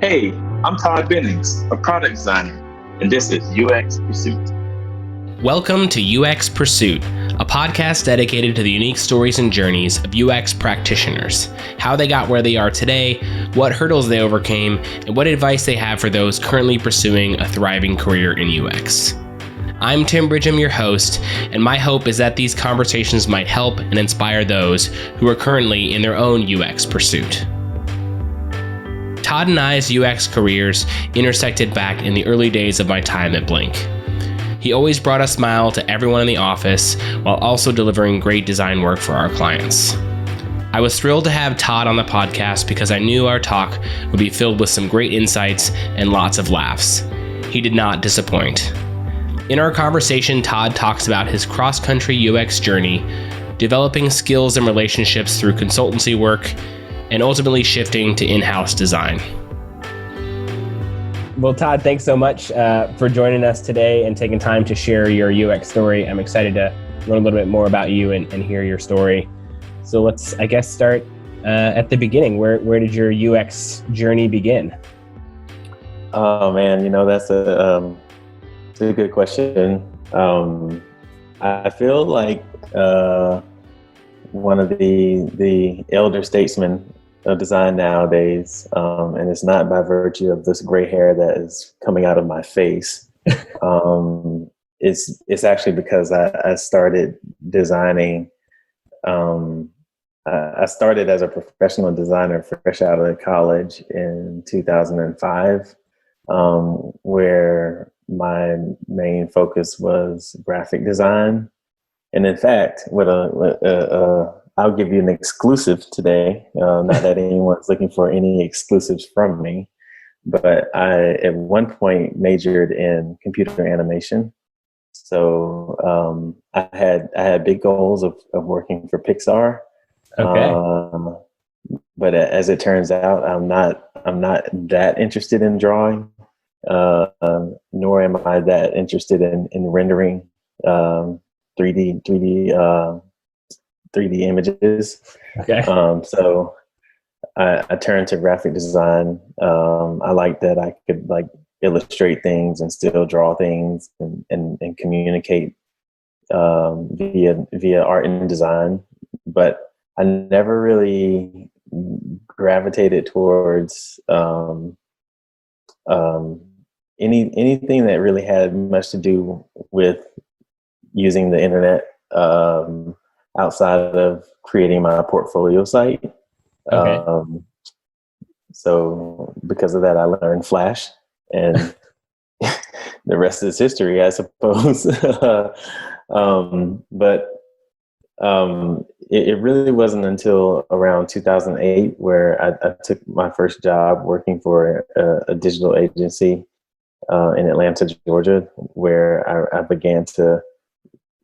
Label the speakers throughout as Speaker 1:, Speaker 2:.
Speaker 1: Hey, I'm Todd Bennings, a product designer, and this is UX Pursuit.
Speaker 2: Welcome to UX Pursuit, a podcast dedicated to the unique stories and journeys of UX practitioners, how they got where they are today, what hurdles they overcame, and what advice they have for those currently pursuing a thriving career in UX. I'm Tim Bridgham, your host, and my hope is that these conversations might help and inspire those who are currently in their own UX pursuit. Todd and I's UX careers intersected back in the early days of my time at Blink. He always brought a smile to everyone in the office while also delivering great design work for our clients. I was thrilled to have Todd on the podcast because I knew our talk would be filled with some great insights and lots of laughs. He did not disappoint. In our conversation, Todd talks about his cross-country UX journey, developing skills and relationships through consultancy work, and ultimately shifting to in-house design. Well, Todd, thanks so much for joining us today and taking time to share your UX story. I'm excited to learn a little bit more about you and hear your story. So let's, I guess, start at the beginning. Where did your UX journey begin?
Speaker 3: Oh man, that's a good question. I feel like one of the elder statesmen of design nowadays, and it's not by virtue of this gray hair that is coming out of my face. It's actually because I started designing. I started as a professional designer fresh out of college in 2005, where my main focus was graphic design. And in fact, I'll give you an exclusive today. Not that anyone's looking for any exclusives from me, but I, at one point, majored in computer animation. So I had big goals of working for Pixar.
Speaker 2: Okay.
Speaker 3: But as it turns out, I'm not that interested in drawing, nor am I that interested in rendering 3D images.
Speaker 2: Okay.
Speaker 3: So I turned to graphic design. I liked that I could illustrate things and still draw things and communicate via art and design. But I never really gravitated towards anything that really had much to do with using the internet outside of creating my portfolio site.
Speaker 2: Okay.
Speaker 3: So because of that, I learned Flash, and the rest is history, I suppose. But it really wasn't until around 2008 where I took my first job working for a digital agency in Atlanta, Georgia, where I began to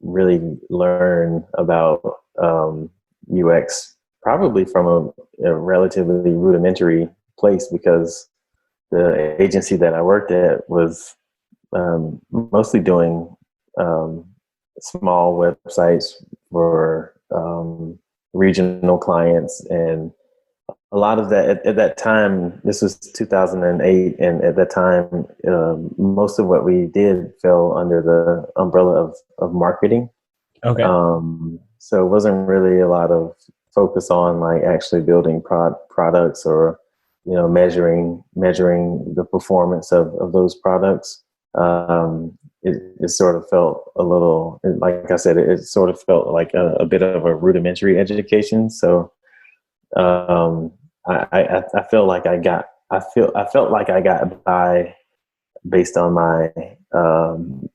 Speaker 3: really learn about UX, probably from a relatively rudimentary place, because the agency that I worked at was mostly doing small websites for regional clients. And a lot of that at that time, this was 2008, and at that time, most of what we did fell under the umbrella of marketing.
Speaker 2: Okay.
Speaker 3: So it wasn't really a lot of focus on actually building products or measuring the performance of those products. It sort of felt a little, like I said, it sort of felt like a bit of a rudimentary education. So I felt like I got by based on my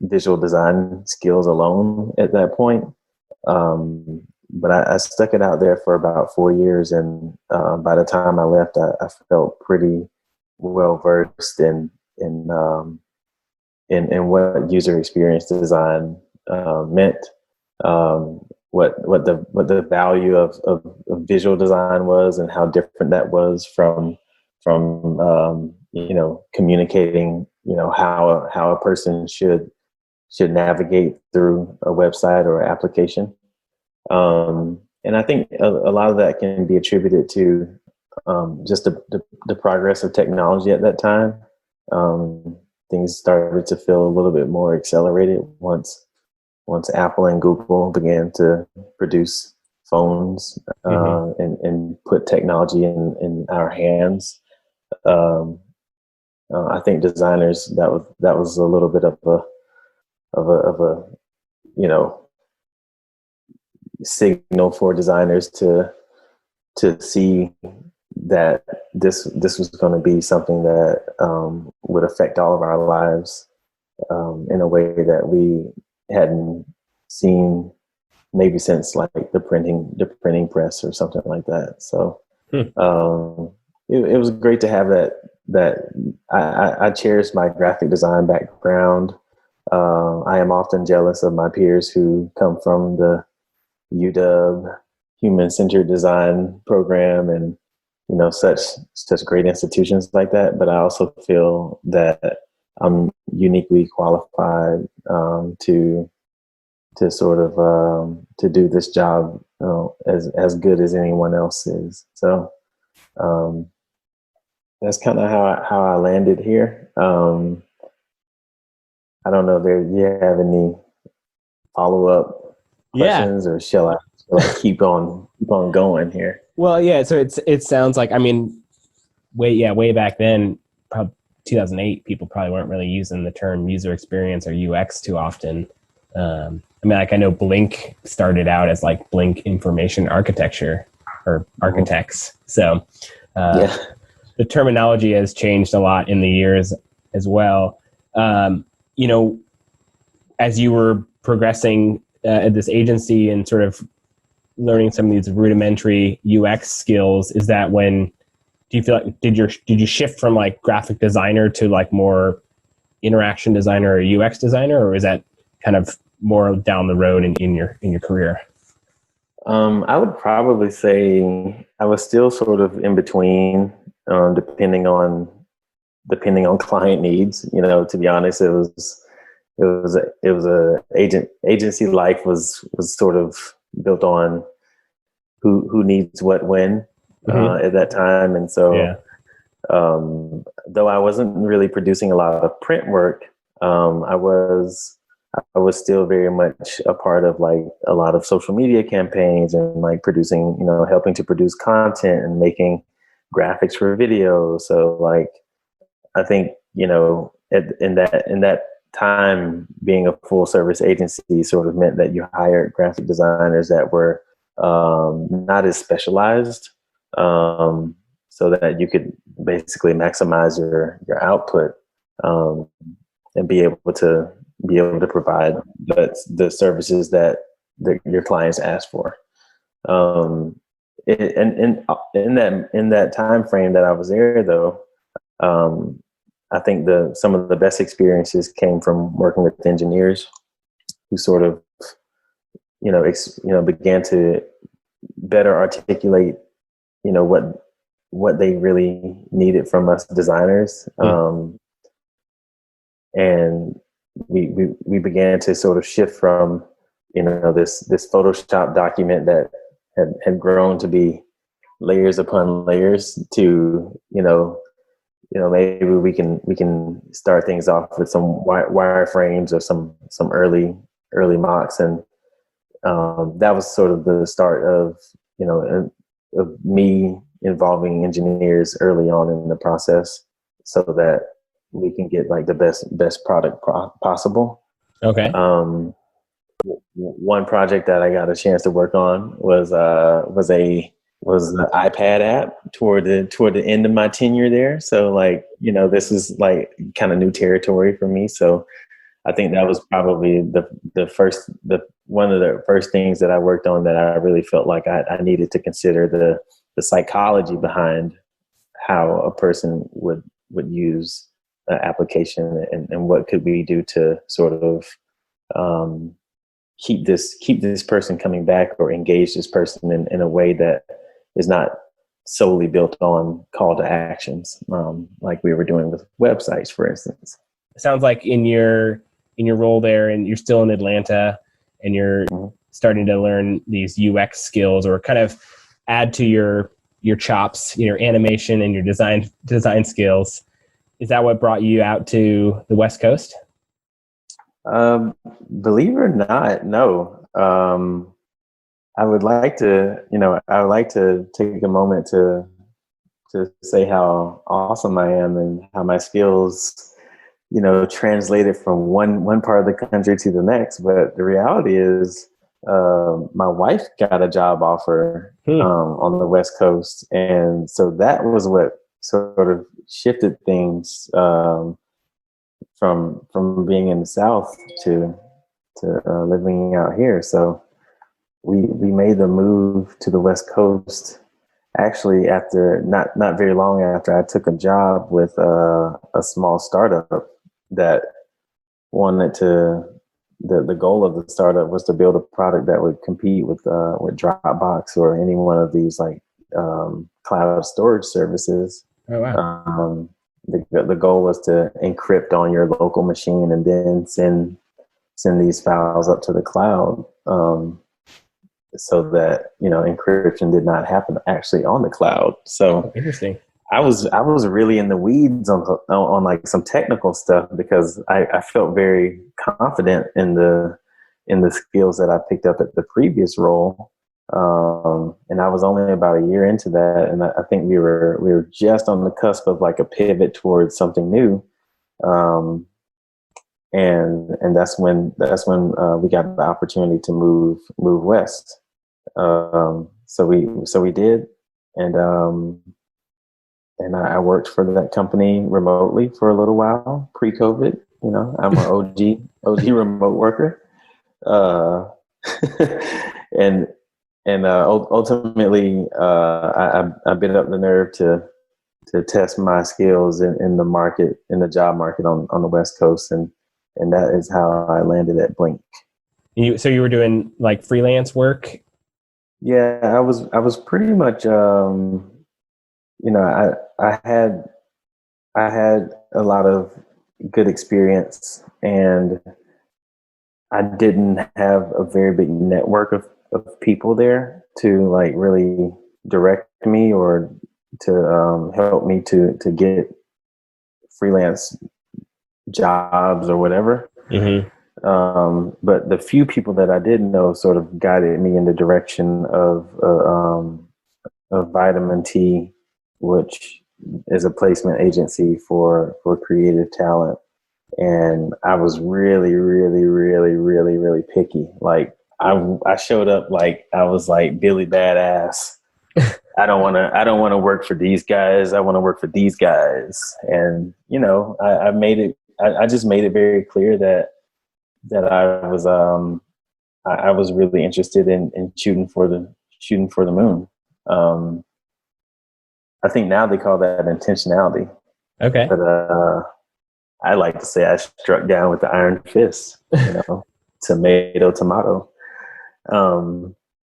Speaker 3: visual design skills alone at that point. But I stuck it out there for about 4 years, and by the time I left, I felt pretty well versed in what user experience design meant, what the value of visual design was, and how different that was from communicating how a person should navigate through a website or application. And I think a lot of that can be attributed to just the progress of technology at that time. Things started to feel a little bit more accelerated once Apple and Google began to produce phones and put technology in our hands. I think designers, that was a little bit of a you know, signal for designers to see that this was going to be something that would affect all of our lives in a way that we hadn't seen maybe since like the printing press or something like that. So it was great to have that I cherish my graphic design background. I am often jealous of my peers who come from the UW human-centered design program and, you know, such great institutions like that. But I also feel that I'm uniquely qualified to sort of to do this job as good as anyone else is. So that's kind of how I landed here. I don't know if you have any follow-up questions, or shall I keep on going here?
Speaker 2: Well, yeah. So it sounds like, I mean, way back then, probably 2008, people probably weren't really using the term user experience or UX too often. I mean, like I know Blink started out as like Blink Information Architecture or Architects. So the terminology has changed a lot in the years as well. You know, as you were progressing at this agency and sort of learning some of these rudimentary UX skills, is that when, do you feel like, did you shift from like graphic designer to like more interaction designer or UX designer, or is that kind of more down the road in your career?
Speaker 3: I would probably say I was still sort of in between, depending on client needs. You know, to be honest, it was a agency life was sort of built on who needs what when at that time. And so though I wasn't really producing a lot of print work, I was still very much a part of like a lot of social media campaigns and like producing, you know, helping to produce content and making graphics for videos. So like, I think, you know, in that time, being a full service agency sort of meant that you hired graphic designers that were not as specialized, so that you could basically maximize your output and be able to provide the services that your clients ask for. And in that time frame that I was there, though, I think some of the best experiences came from working with engineers who sort of, began to better articulate, you know, what they really needed from us designers. And we began to sort of shift from, you know, this Photoshop document that had grown to be layers upon layers to, maybe we can start things off with some wireframes or some early mocks, and that was sort of the start of me involving engineers early on in the process, so that we can get like the best product possible.
Speaker 2: Okay.
Speaker 3: One project that I got a chance to work on was the iPad app toward the end of my tenure there. So this is like kind of new territory for me. So I think that was probably one of the first things that I worked on that I really felt like I needed to consider the psychology behind how a person would use an application, and what could we do to sort of keep this person coming back or engage this person in a way that is not solely built on call to actions, like we were doing with websites, for instance.
Speaker 2: It sounds like in your role there, and you're still in Atlanta, and you're starting to learn these UX skills, or kind of add to your your chops, your animation and your design skills. Is that what brought you out to the West Coast?
Speaker 3: Believe it or not, no. I would like to take a moment to say how awesome I am and how my skills, translated from one part of the country to the next. But the reality is, my wife got a job offer on the West Coast, and so that was what sort of shifted things from being in the South to living out here. So we made the move to the West Coast actually after not very long after I took a job with a small startup that wanted to. The goal of the startup was to build a product that would compete with Dropbox or any one of these cloud storage services.
Speaker 2: Oh, wow.
Speaker 3: The goal was to encrypt on your local machine and then send these files up to the cloud, so that encryption did not happen actually on the cloud. So
Speaker 2: interesting.
Speaker 3: I was really in the weeds on like some technical stuff because I felt very confident in the skills that I picked up at the previous role. And I was only about a year into that, and I think we were just on the cusp of like a pivot towards something new. And that's when we got the opportunity to move west. So we did, and I worked for that company remotely for a little while pre-COVID. I'm an OG remote worker. And ultimately, I bit up the nerve to test my skills in the job market on the West Coast, and that is how I landed at Blink.
Speaker 2: So you were doing like freelance work?
Speaker 3: Yeah, I was pretty much. I had a lot of good experience, and I didn't have a very big network of people there to like really direct me or to help me to get freelance jobs or whatever.
Speaker 2: Mm-hmm.
Speaker 3: But the few people that I did know sort of guided me in the direction of Vitamin T, which is a placement agency for creative talent. And I was really, really, really, really, really picky. Like I showed up like I was like Billy Badass. I don't want to work for these guys. I want to work for these guys. And I made it. I just made it very clear that I was really interested in shooting for the moon. I think now they call that intentionality.
Speaker 2: Okay.
Speaker 3: But I like to say I struck down with the iron fist, tomato.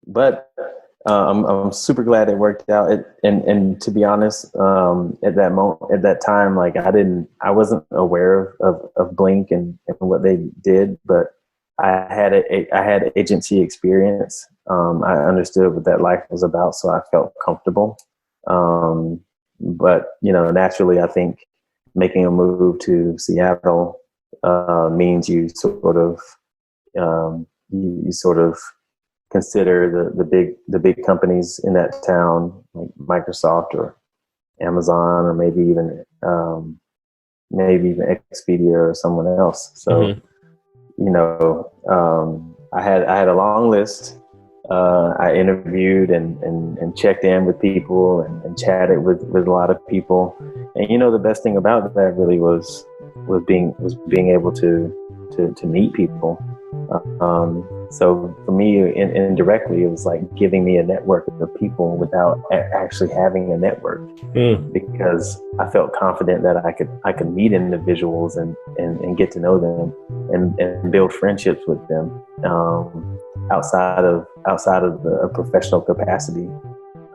Speaker 3: But I'm super glad it worked out. And to be honest, at that time, like I wasn't aware of Blink and what they did, but I had agency experience. I understood what that life was about, so I felt comfortable. But naturally, I think making a move to Seattle means you sort of consider the big companies in that town, like Microsoft or Amazon, or maybe even Expedia or someone else. So, I had a long list. I interviewed and checked in with people and chatted with a lot of people. And the best thing about that really was being able to meet people. So for me, indirectly, it was like giving me a network of people without actually having a network, because I felt confident that I could meet individuals and get to know them and build friendships with them outside of the professional capacity.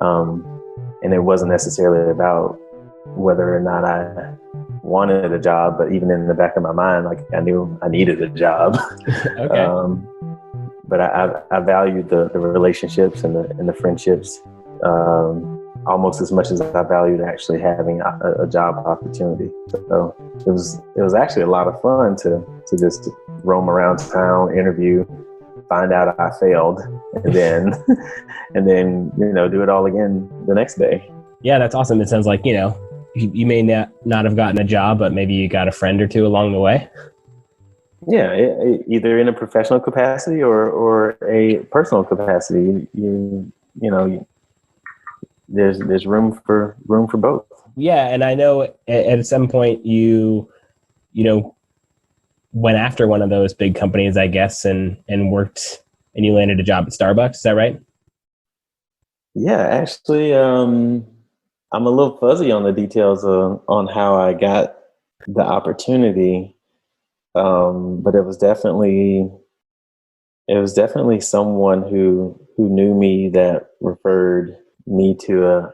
Speaker 3: And it wasn't necessarily about whether or not I wanted a job, but even in the back of my mind, like I knew I needed a job.
Speaker 2: Okay.
Speaker 3: But I valued the relationships and the friendships almost as much as I valued actually having a job opportunity. So it was actually a lot of fun to just roam around town, interview, find out I failed, and then do it all again the next day.
Speaker 2: Yeah, that's awesome. It sounds like, you may not have gotten a job, but maybe you got a friend or two along the way.
Speaker 3: Yeah, either in a professional capacity or a personal capacity. There's room for both.
Speaker 2: Yeah, and I know at some point you went after one of those big companies, I guess, and worked, and you landed a job at Starbucks. Is that right?
Speaker 3: Yeah, actually, I'm a little fuzzy on the details on how I got the opportunity, but it was definitely someone who knew me that referred me to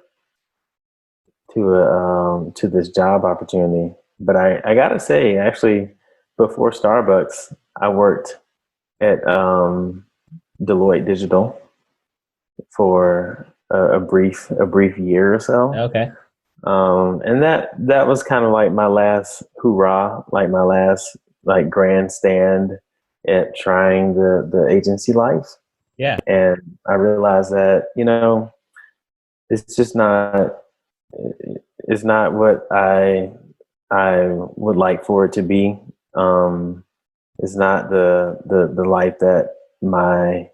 Speaker 3: this job opportunity. But I gotta say, actually, before Starbucks, I worked at Deloitte Digital for a brief year or so.
Speaker 2: Okay.
Speaker 3: And that was kind of like my last hoorah, like my last like grandstand at trying the agency life.
Speaker 2: Yeah.
Speaker 3: And I realized that, it's just not, it's not what I would like for it to be. It's not the life that my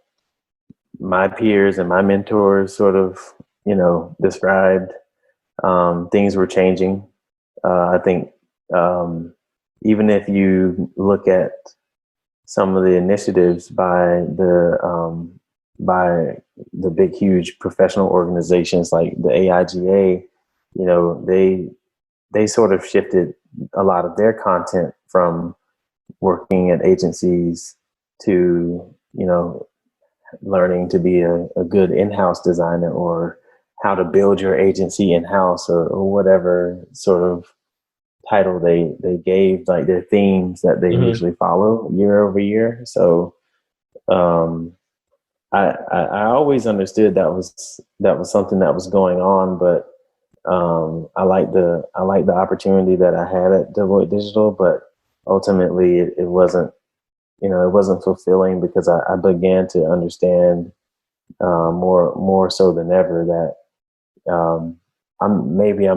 Speaker 3: peers and my mentors sort of, described. Things were changing. I think even if you look at some of the initiatives by the big, huge professional organizations like the AIGA, they sort of shifted a lot of their content from working at agencies to, learning to be a good in-house designer, or how to build your agency in-house, or whatever sort of title they gave, like their themes that they usually follow year over year. So I always understood that was something that was going on, but I like the opportunity that I had at Deloitte Digital, but ultimately it wasn't, it wasn't fulfilling, because I began to understand more so than ever that I'm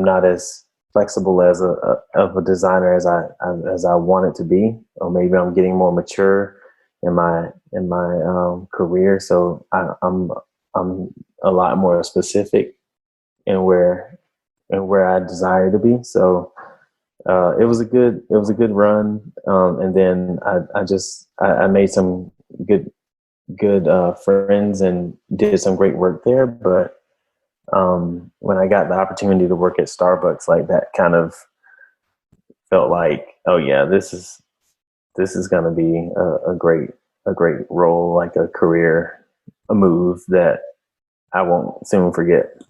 Speaker 3: not as flexible as of a designer as I want it to be, or maybe I'm getting more mature in my career, so I'm a lot more specific in where I desire to be. So it was a good run, and then I made some good friends and did some great work there. But when I got the opportunity to work at Starbucks, like that kind of felt like, oh yeah, this is going to be a great role, like a career, a move that I won't soon forget.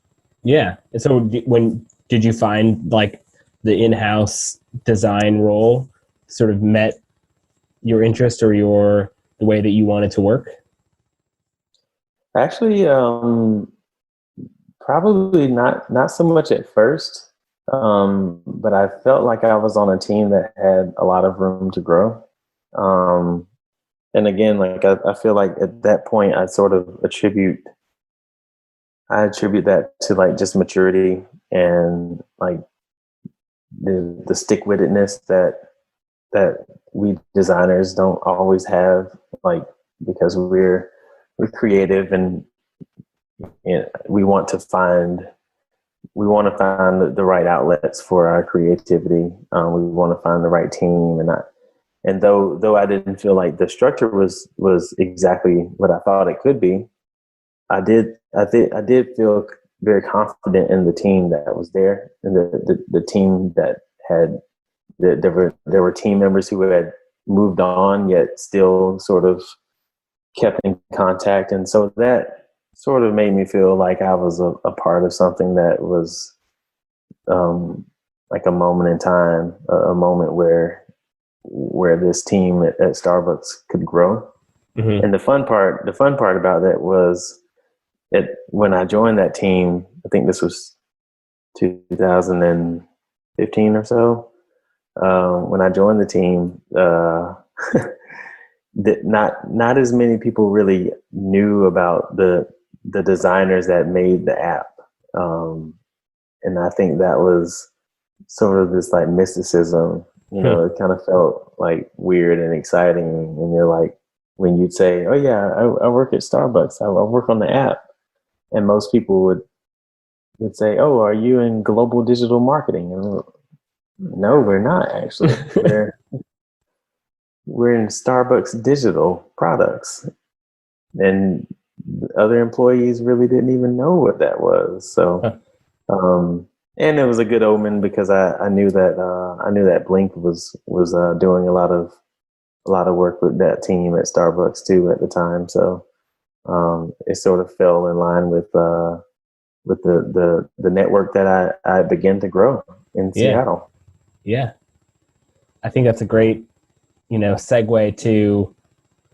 Speaker 2: Yeah. And so when did you find like the in-house design role sort of met your interest or the way that you wanted to work?
Speaker 3: Actually, probably not so much at first, but I felt like I was on a team that had a lot of room to grow. And again, like I feel like at that point, I sort of attribute that to like just maturity and like the stick-wittedness that we designers don't always have, like, because we're creative, and we want to find the right outlets for our creativity. We want to find the right team, and though I didn't feel like the structure was exactly what I thought it could be, I did feel very confident in the team that was there, and the team that had there were team members who had moved on yet still sort of kept in contact, and so that sort of made me feel like I was a part of something that was like a moment in time, a moment where this team at Starbucks could grow. Mm-hmm. And the fun part about that was when I joined that team, I think this was 2015 or so. When I joined the team, not as many people really knew about the designers that made the app, and I think that was sort of this like mysticism. It kind of felt like weird and exciting, and you're like, when you'd say, "Oh yeah, I work at Starbucks. I work on the app," and most people would say, "Oh, are you in global digital marketing?" And no, we're not actually. We're in Starbucks digital products, and other employees really didn't even know what that was. So, and it was a good omen because I knew that Blink was doing a lot of work with that team at Starbucks too at the time. So it sort of fell in line with the network that I began to grow in Seattle.
Speaker 2: Yeah, I think that's a great segue to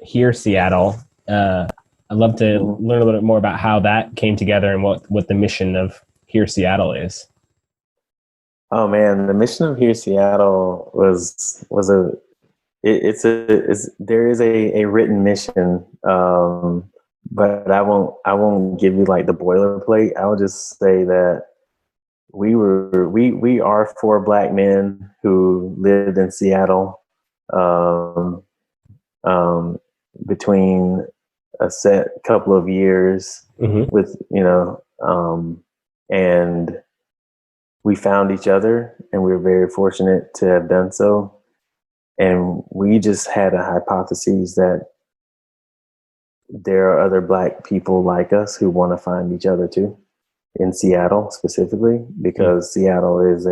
Speaker 2: Here Seattle. I'd love to learn a little bit more about how that came together and what the mission of Here Seattle is.
Speaker 3: Oh man, the mission of Here Seattle there is a written mission, but I won't give you like the boilerplate. I will just say that we are four Black men who lived in Seattle between a set couple of years with and we found each other, and we were very fortunate to have done so. And we just had a hypothesis that there are other Black people like us who want to find each other too, in Seattle specifically, because Seattle is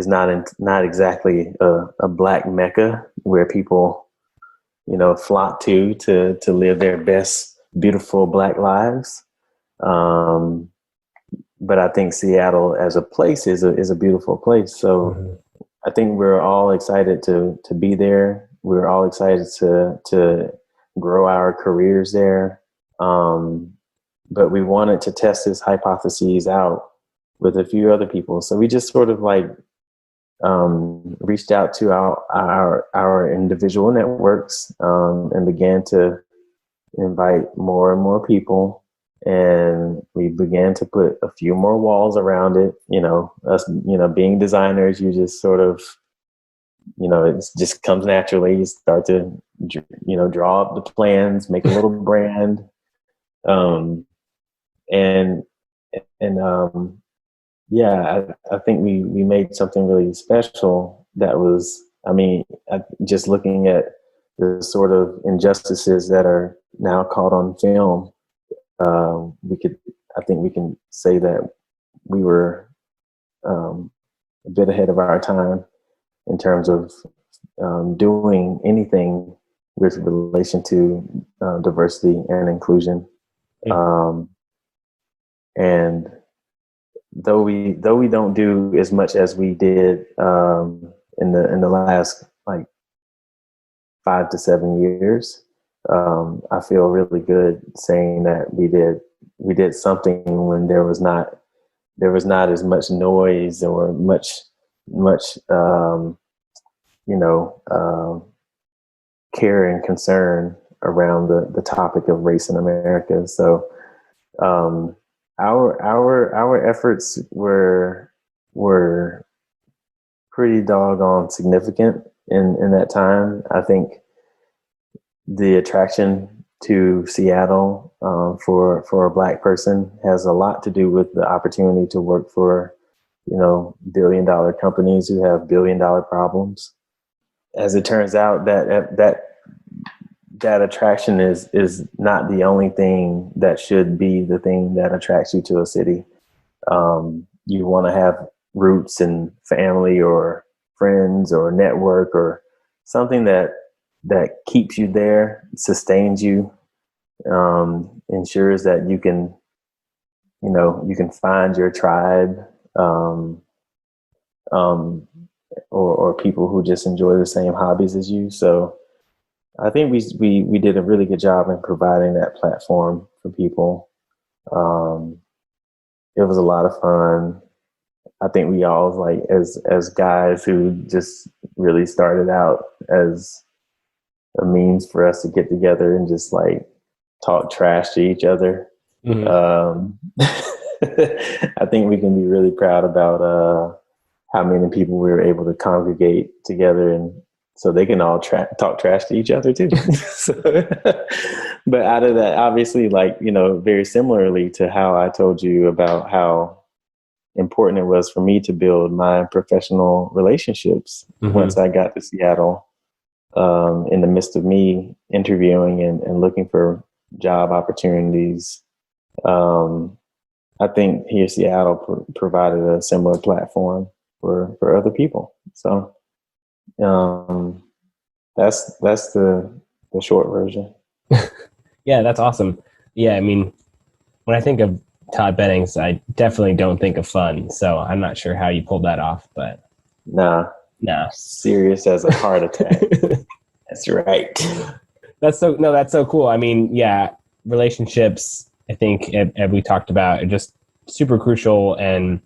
Speaker 3: not exactly a Black Mecca where people flock to live their best, beautiful Black lives. But I think Seattle as a place is a beautiful place. So I think we're all excited to be there. We're all excited to grow our careers there. But we wanted to test this hypothesis out with a few other people. So we just sort of like reached out to our individual networks and began to invite more and more people. And we began to put a few more walls around it. Us, being designers, you just sort of, it just comes naturally. You start to, draw up the plans, make a little brand. Yeah, I think we made something really special that was, just looking at the sort of injustices that are now caught on film, I think we can say that we were a bit ahead of our time in terms of doing anything with relation to diversity and inclusion. And though we don't do as much as we did in the last like 5 to 7 years, I feel really good saying that we did something when there was not as much noise or much care and concern around the topic of race in America. So our efforts were pretty doggone significant in that time. I think the attraction to Seattle for a Black person has a lot to do with the opportunity to work for billion-dollar companies who have billion-dollar problems. As it turns out, that attraction is not the only thing that should be the thing that attracts you to a city. You want to have roots and family or friends or network or something that keeps you there, sustains you, ensures that you can find your tribe, or people who just enjoy the same hobbies as you. So I think we did a really good job in providing that platform for people. It was a lot of fun. I think we all like as guys who just really started out as a means for us to get together and just like talk trash to each other.
Speaker 2: Mm-hmm.
Speaker 3: I think we can be really proud about how many people we were able to congregate together, and so they can all talk trash to each other too. So, but out of that, obviously, like, you know, very similarly to how I told you about how important it was for me to build my professional relationships once I got to Seattle, in the midst of me interviewing and looking for job opportunities. I think here Seattle provided a similar platform for other people. So that's the short version.
Speaker 2: Yeah, that's awesome. Yeah, I mean, when I think of Todd Bennings, I definitely don't think of fun. So I'm not sure how you pulled that off, but
Speaker 3: Nah. Serious as a heart attack. That's right.
Speaker 2: That's so cool. I mean, yeah, relationships, I think, as we talked about, are just super crucial. And,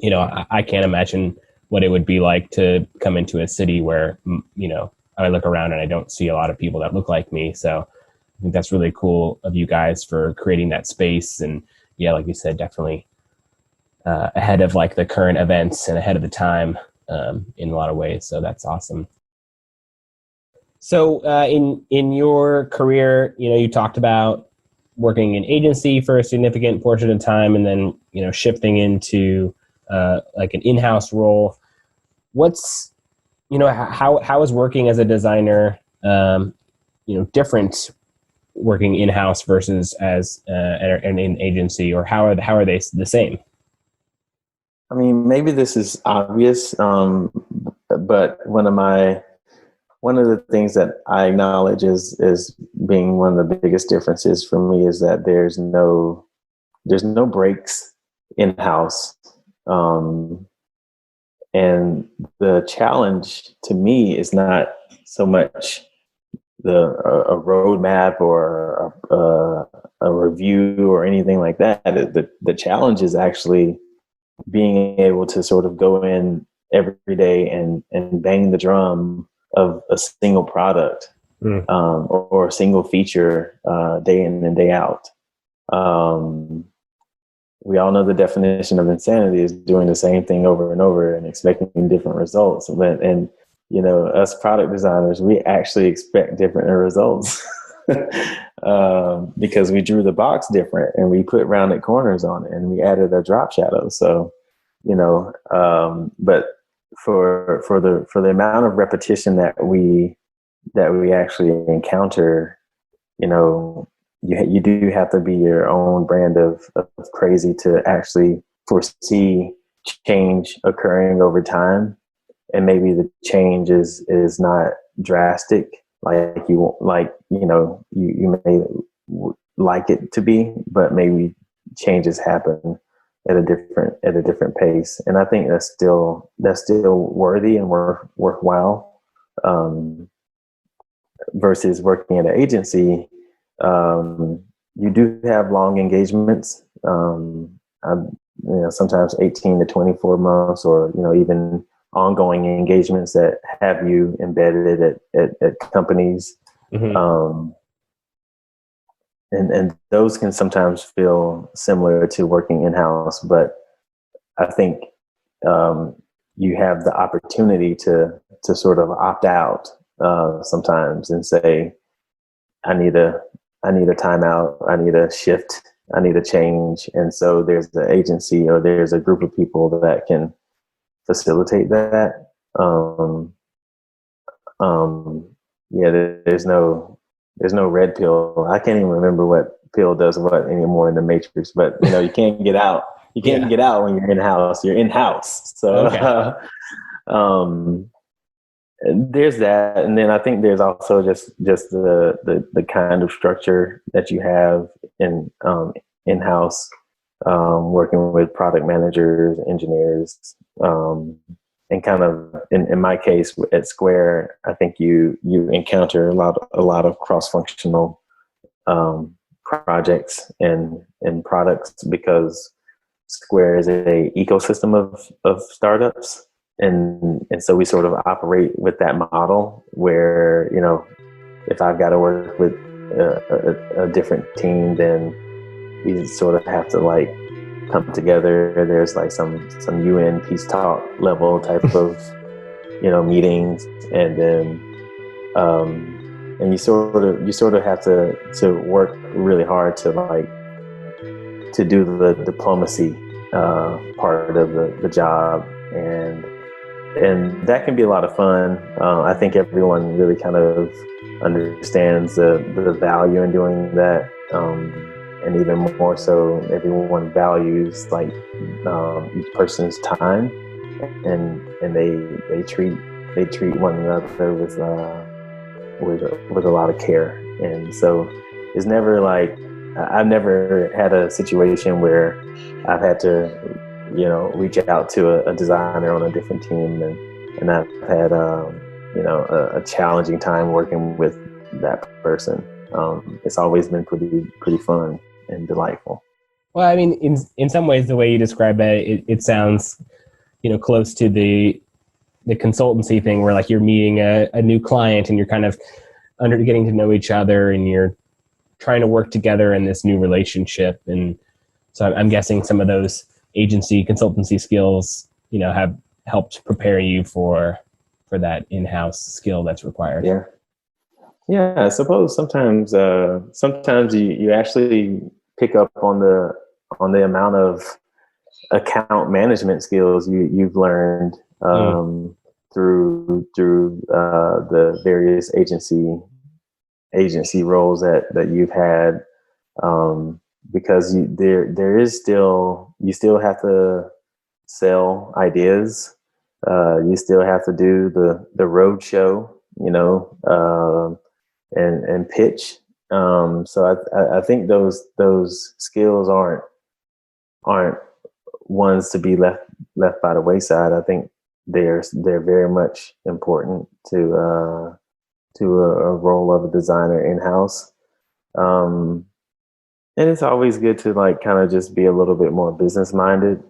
Speaker 2: you know, I can't imagine what it would be like to come into a city where, you know, I look around and I don't see a lot of people that look like me. So I think that's really cool of you guys for creating that space. And yeah, like you said, definitely ahead of like the current events and ahead of the time in a lot of ways. So that's awesome. So in your career, you know, you talked about working in agency for a significant portion of time, and then, you know, shifting into like an in-house role. What's, you know, how is working as a designer, you know, different working in-house versus as an agency, or how are they the same?
Speaker 3: I mean, maybe this is obvious, but one of the things that I acknowledge is being one of the biggest differences for me is that there's no breaks in house, and the challenge to me is not so much a roadmap or a review or anything like that. The challenge is actually being able to sort of go in every day and bang the drum of a single product, or a single feature, day in and day out. We all know the definition of insanity is doing the same thing over and over and expecting different results. And you know, us product designers, we actually expect different results because we drew the box different and we put rounded corners on it and we added a drop shadow. So, you know, but for the amount of repetition that we actually encounter, you know, you do have to be your own brand of crazy to actually foresee change occurring over time. And maybe the change is not drastic like you may like it to be, but maybe changes happen at a different pace. And I think that's still worthy and worthwhile, versus working at an agency. You do have long engagements, sometimes 18 to 24 months, or, you know, even ongoing engagements that have you embedded at companies. And those can sometimes feel similar to working in-house, but I think you have the opportunity to sort of opt out sometimes and say, I need a timeout, I need a shift, I need a change. And so there's the agency or there's a group of people that can facilitate that. There's no red pill. I can't even remember what pill does what anymore in the Matrix, but you know, you can't get out. You can't get out when you're in-house. You're in-house. So, there's that. And then I think there's also just the kind of structure that you have in-house, working with product managers, engineers, and kind of in my case at Square, I think you encounter a lot of cross-functional projects and products, because Square is a ecosystem of startups. And so we sort of operate with that model where, you know, if I've got to work with a different team, then we sort of have to like come together. There's like some UN peace talk level type of, you know, meetings. And then, and you sort of have to work really hard to do the diplomacy part of the job, and that can be a lot of fun. I think everyone really kind of understands the value in doing that, and even more so, everyone values like each person's time, and they treat one another with a lot of care. And so it's never like, I've never had a situation where I've had to, you know, reach out to a designer on a different team, and I've had, you know, a challenging time working with that person. It's always been pretty fun and delightful.
Speaker 2: Well, I mean, in some ways, the way you describe it sounds, you know, close to the consultancy thing, where like you're meeting a new client and you're kind of getting to know each other, and you're trying to work together in this new relationship. And so I'm guessing some of those agency consultancy skills, you know, have helped prepare you for that in-house skill that's required.
Speaker 3: Yeah. I suppose sometimes you actually pick up on the amount of account management skills you've learned through the various agency roles that you've had, because you still have to sell ideas, you still have to do the road show, you know, and pitch. So I think those skills aren't ones to be left by the wayside. I think they're very much important to a role of a designer in-house. And it's always good to like kind of just be a little bit more business minded.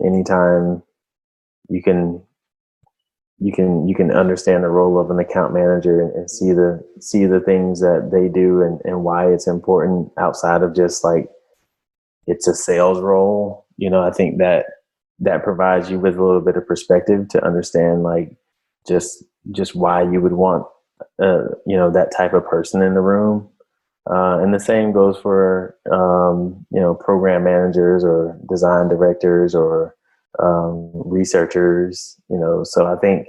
Speaker 3: Anytime you can understand the role of an account manager and see the things that they do and why it's important outside of just like it's a sales role. You know, I think that provides you with a little bit of perspective to understand like just why you would want you know, that type of person in the room. And the same goes for you know, program managers or design directors or researchers. You know, so I think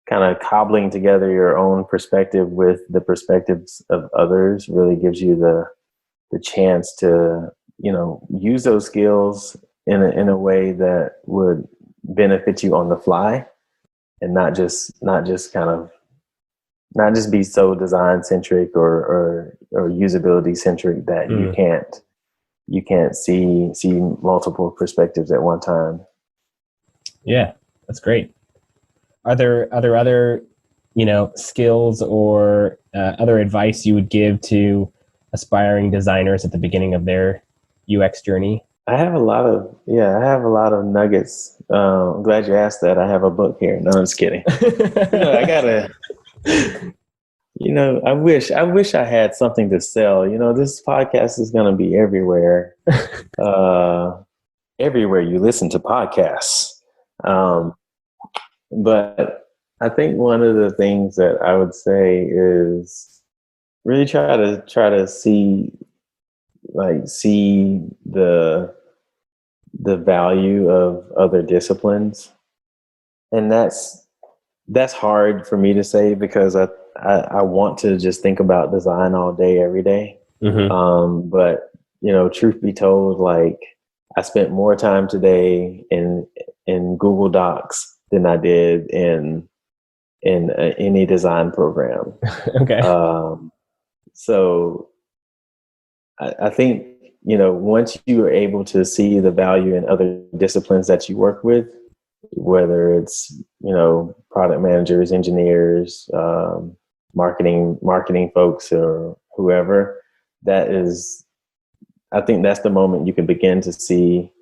Speaker 3: kind of cobbling together your own perspective with the perspectives of others really gives you the chance to, you know, use those skills in a way that would benefit you on the fly, and not just be so design centric or usability centric that you can't see multiple perspectives at one time.
Speaker 2: Yeah, that's great. Are there other, you know, skills or other advice you would give to aspiring designers at the beginning of their UX journey?
Speaker 3: I have a lot of nuggets. I'm glad you asked that. I have a book here. No, I'm just kidding. I gotta. You know, I wish I had something to sell. You know, this podcast is going to be everywhere. Everywhere you listen to podcasts. But I think one of the things that I would say is really try to see the value of other disciplines. And that's hard for me to say because I want to just think about design all day, every day. Mm-hmm. But you know, truth be told, like I spent more time today in Google Docs than I did in any design program.
Speaker 2: Okay.
Speaker 3: So I think, you know, once you are able to see the value in other disciplines that you work with, whether it's, you know, product managers, engineers, marketing folks, or whoever, I think that's the moment you can begin to see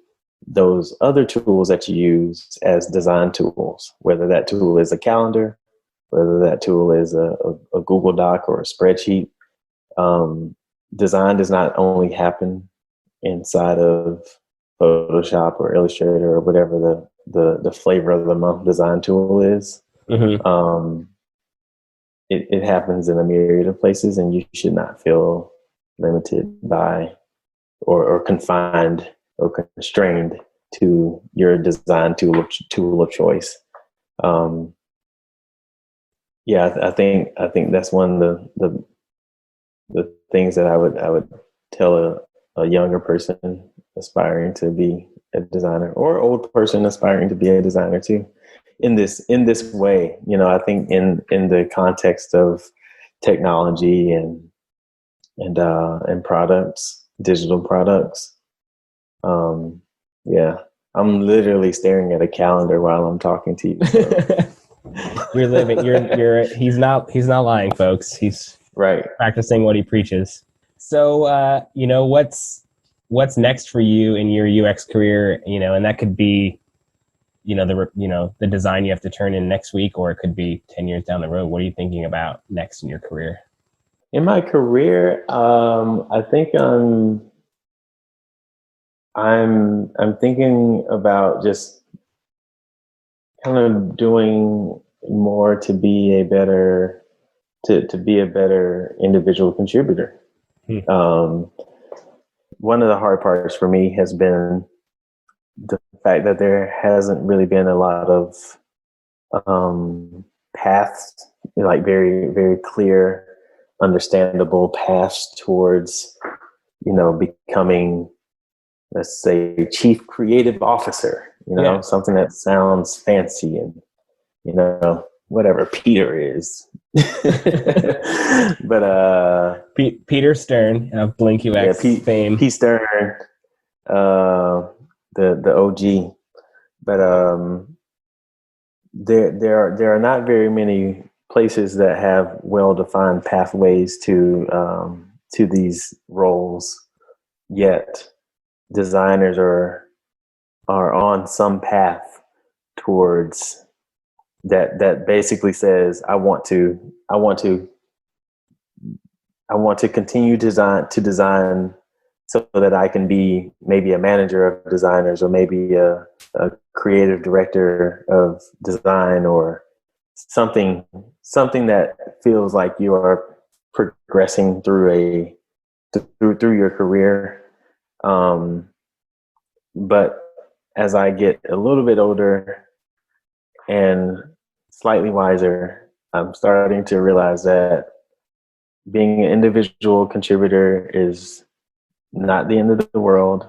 Speaker 3: those other tools that you use as design tools, whether that tool is a calendar, whether that tool is a Google Doc or a spreadsheet. Design does not only happen inside of Photoshop or Illustrator or whatever the flavor of the month design tool is. Mm-hmm. It happens in a myriad of places, and you should not feel limited by or confined or constrained to your design tool of choice. I think that's one of the things that I would tell a younger person aspiring to be a designer, or old person aspiring to be a designer too, in this way. I think in the context of technology and products, digital products. I'm literally staring at a calendar while I'm talking to you. So.
Speaker 2: You're living. He's not lying, folks. He's
Speaker 3: right,
Speaker 2: practicing what he preaches. So, what's next for you in your UX career? And that could be, the design you have to turn in next week, or it could be 10 years down the road. What are you thinking about next in your career?
Speaker 3: In my career, I think I'm thinking about just kind of doing more to be a better individual contributor. One of the hard parts for me has been the fact that there hasn't really been a lot of paths, like very, very clear, understandable paths towards, becoming, let's say, chief creative officer, something that sounds fancy and, whatever Peter is. But
Speaker 2: Peter Stern of Blink UX fame.
Speaker 3: P Stern, the OG. But there are not very many places that have well-defined pathways to these roles yet. Designers are on some path towards that basically says, I want to continue to design so that I can be maybe a manager of designers, or maybe a creative director of design, or something that feels like you are progressing through your career. But as I get a little bit older and slightly wiser, I'm starting to realize that being an individual contributor is not the end of the world.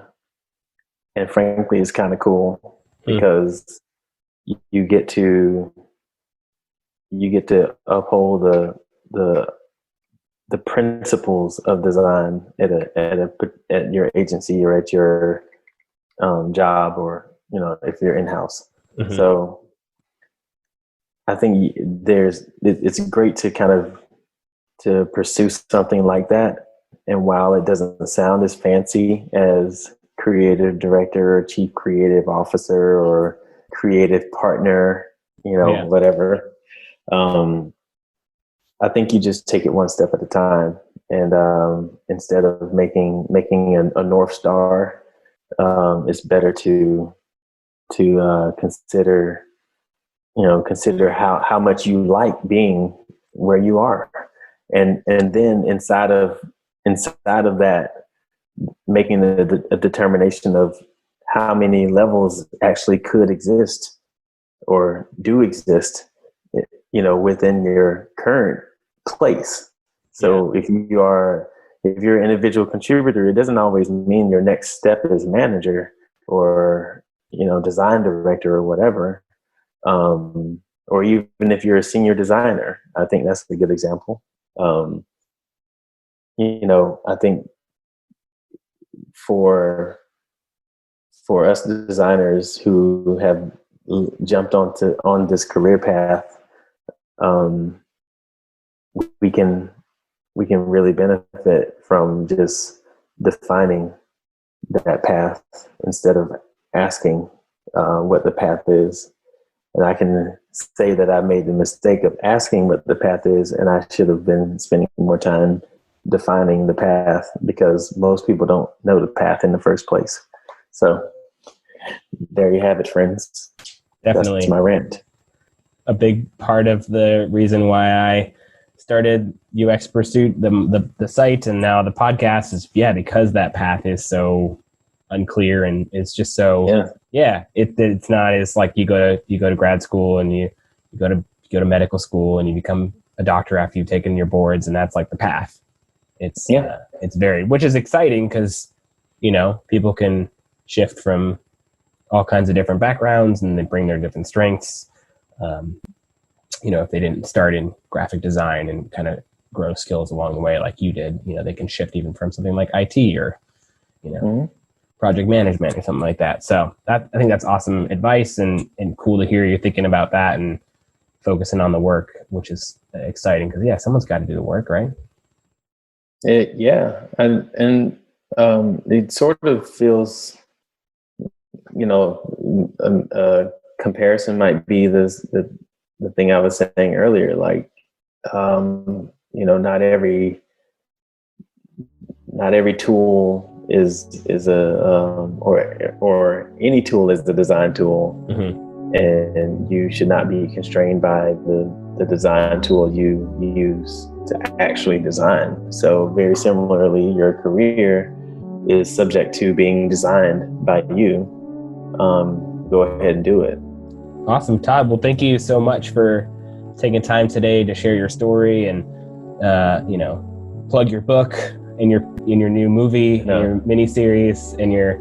Speaker 3: And frankly, it's kind of cool because you get to uphold the principles of design at your agency or at your job, or if you're in-house. Mm-hmm. So I think it's great to kind of to pursue something like that. And while it doesn't sound as fancy as creative director or chief creative officer or creative partner, whatever, I think you just take it one step at a time. And instead of making a North Star, it's better to consider how much you like being where you are, and then inside of that, making a determination of how many levels actually could exist or do exist, within your current place. So if you're an individual contributor, it doesn't always mean your next step is manager or, design director or whatever. Or even if you're a senior designer, I think that's a good example. I think for us designers who have jumped on this career path, we can really benefit from just defining that path instead of asking what the path is. And I can say that I made the mistake of asking what the path is, and I should have been spending more time defining the path, because most people don't know the path in the first place. So there you have it, friends.
Speaker 2: Definitely.
Speaker 3: That's my rant.
Speaker 2: A big part of the reason why I started UX Pursuit, the site, and now the podcast is, because that path is so unclear, and it's just so, it's not as like you go to grad school and you go to medical school and you become a doctor after you've taken your boards, and that's like the path. It's very, which is exciting because, people can shift from all kinds of different backgrounds and they bring their different strengths. If they didn't start in graphic design and kind of grow skills along the way like you did, they can shift even from something like IT or, project management or something like that. So I think that's awesome advice and cool to hear you're thinking about that and focusing on the work, which is exciting because, someone's got to do the work, right?
Speaker 3: And it sort of feels, a comparison might be the thing I was saying earlier, like, not every tool is a or any tool is the design tool, and you should not be constrained by the design tool you use to actually design. So very similarly, your career is subject to being designed by you. Go ahead and do it.
Speaker 2: Awesome, Todd. Well, thank you so much for taking time today to share your story and plug your book and your new movie, your miniseries, and your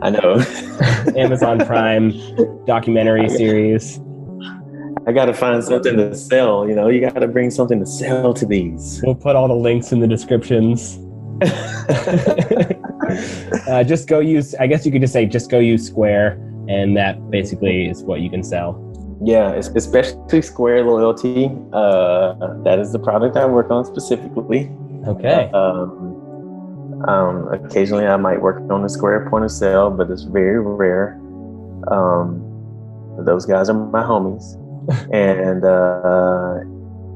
Speaker 2: Amazon Prime documentary series.
Speaker 3: I got to find something to sell. You got to bring something to sell to these.
Speaker 2: We'll put all the links in the descriptions. Just go use, I guess you could just say, just go use Square, and that basically is what you can sell.
Speaker 3: Yeah, especially Square Loyalty. That is the product I work on specifically.
Speaker 2: Okay.
Speaker 3: Occasionally I might work on the Square point of sale, but it's very rare. Those guys are my homies. And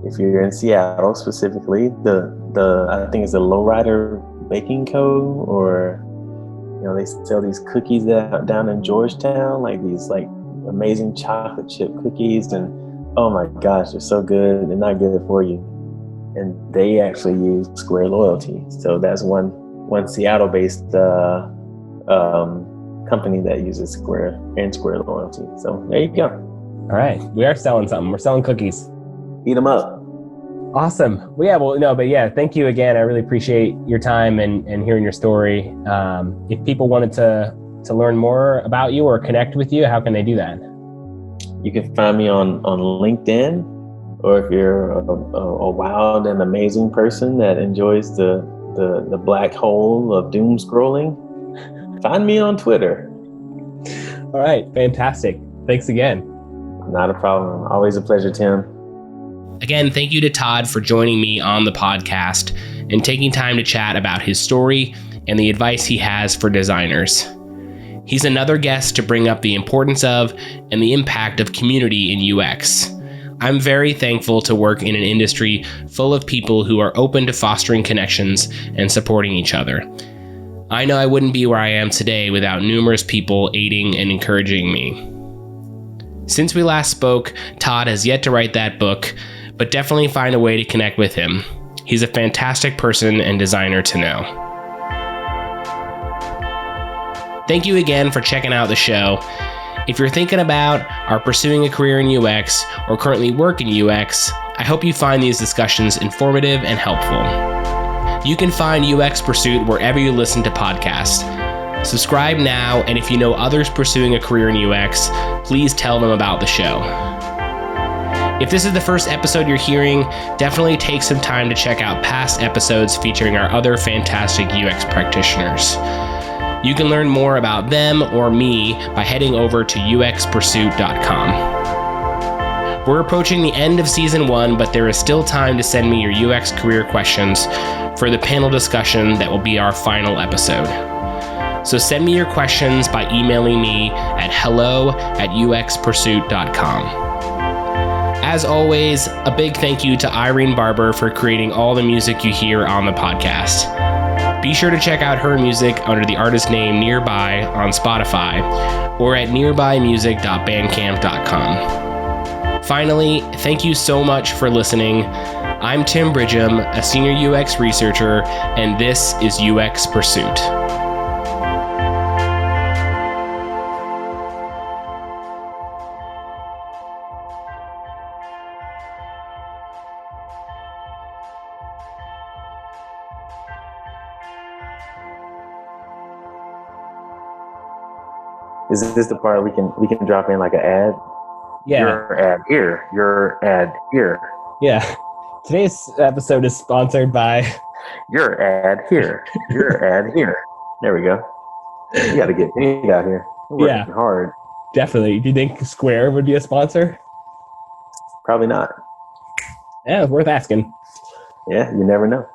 Speaker 3: if you're in Seattle specifically, the I think it's the Lowrider Baking Co. or they sell these cookies down in Georgetown, like these amazing chocolate chip cookies, and oh my gosh, they're so good. They're not good for you, and they actually use Square Loyalty. So that's one Seattle-based company that uses Square and Square Loyalty. So there you go.
Speaker 2: All right, we are selling something. We're selling cookies.
Speaker 3: Eat them up.
Speaker 2: Awesome. Thank you again. I really appreciate your time and hearing your story. If people wanted to learn more about you or connect with you, how can they do that?
Speaker 3: You can find me on LinkedIn, or if you're a wild and amazing person that enjoys the black hole of doom scrolling, find me on Twitter.
Speaker 2: All right. Fantastic. Thanks again.
Speaker 3: Not a problem. Always a pleasure, Tim.
Speaker 2: Again, thank you to Todd for joining me on the podcast and taking time to chat about his story and the advice he has for designers. He's another guest to bring up the importance of and the impact of community in UX. I'm very thankful to work in an industry full of people who are open to fostering connections and supporting each other. I know I wouldn't be where I am today without numerous people aiding and encouraging me. Since we last spoke, Todd has yet to write that book, but definitely find a way to connect with him. He's a fantastic person and designer to know. Thank you again for checking out the show. If you're thinking about or pursuing a career in UX or currently work in UX, I hope you find these discussions informative and helpful. You can find UX Pursuit wherever you listen to podcasts. Subscribe now, and if you know others pursuing a career in UX, please tell them about the show. If this is the first episode you're hearing, definitely take some time to check out past episodes featuring our other fantastic UX practitioners. You can learn more about them or me by heading over to uxpursuit.com. We're approaching the end of season 1, but there is still time to send me your UX career questions for the panel discussion that will be our final episode. So send me your questions by emailing me at hello@uxpursuit.com. As always, a big thank you to Irene Barber for creating all the music you hear on the podcast. Be sure to check out her music under the artist name Nearby on Spotify or at nearbymusic.bandcamp.com. Finally, thank you so much for listening. I'm Tim Bridgham, a senior UX researcher, and this is UX Pursuit.
Speaker 3: Is this the part we can drop in like an ad?
Speaker 2: Yeah.
Speaker 3: Your ad here. Your ad here.
Speaker 2: Yeah. Today's episode is sponsored by
Speaker 3: your ad here. Your ad here. There we go. You got to get paid out here. We're working hard.
Speaker 2: Definitely. Do you think Square would be a sponsor?
Speaker 3: Probably not.
Speaker 2: Yeah, it's worth asking.
Speaker 3: Yeah, you never know.